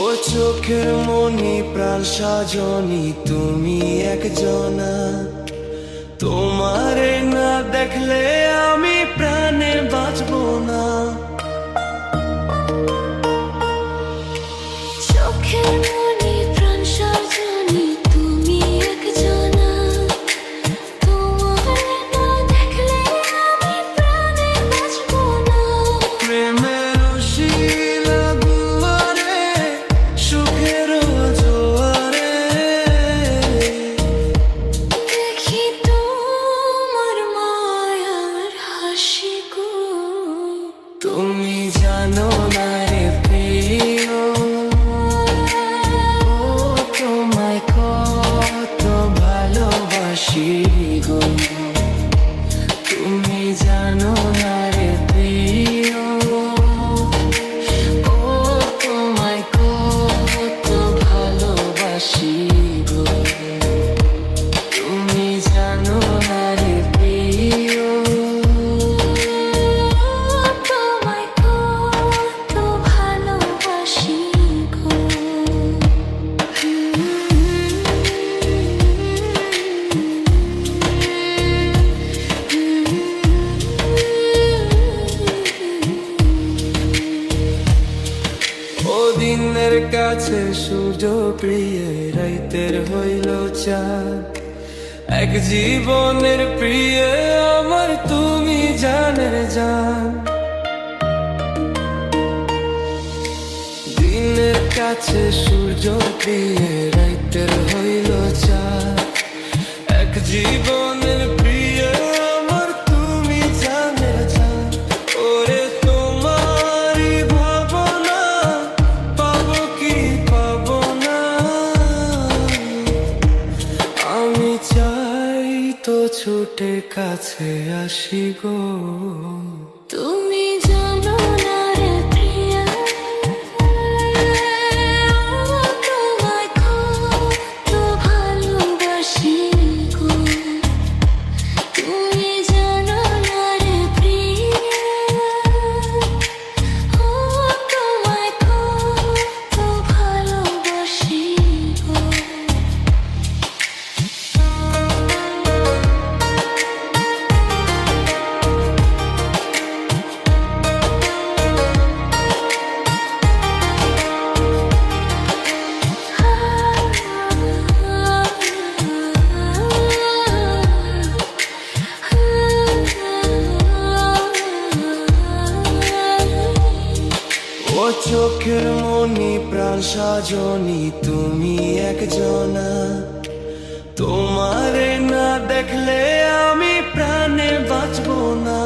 ও চোখের মনি প্রাণ সাজনি তুমি একজনা, তোমারে না দেখলে আমি প্রাণে বাঁচবো না। চোখের মনি প্রাণ সাজনি তুমি একজনা, তোমারে না দেখলে আমি প্রাণে বাঁচবো না। প্রেমের শিলা দুয়ারে সুখের জোয়ারে দেখি তোমার মায়ার হাসি গো। তুমি জানো না রে প্রিয়, তোমায় কত ভালোবাসি গো। তুমি জানো না রে প্রিয়, ও তোমায় কত ভালোবাসি গো। তুমি জানো না রে প্রিয়, তোমায় কত ভালোবাসি গো। ও দিনের কাছে সূর্য প্রিয়, রাইতের হইল চাঁদ। এক জীবনের প্রিয় আমার তুমি জানের জান। দিনের কাছে সূর্য প্রিয়, রাইতের হইল চাঁদ। এক জীবনের প্রিয় আমার তুমি জানের জান। ওরে তোমারই ভাবনা পাবো কি পাবো না, আমি চাই তো ছুটে কাছে আসি গো। তুমি জানো না রে প্রিয়া, তোমায় কত ভালোবাসি গো। তুমি জানো না রে প্রিয়া, তোমায় কত ভালোবাসি গো। ও চোখের মনি প্রাণ সাজনি তুমি একজনা, তোমারে না দেখলে আমি প্রাণে বাঁচবো না।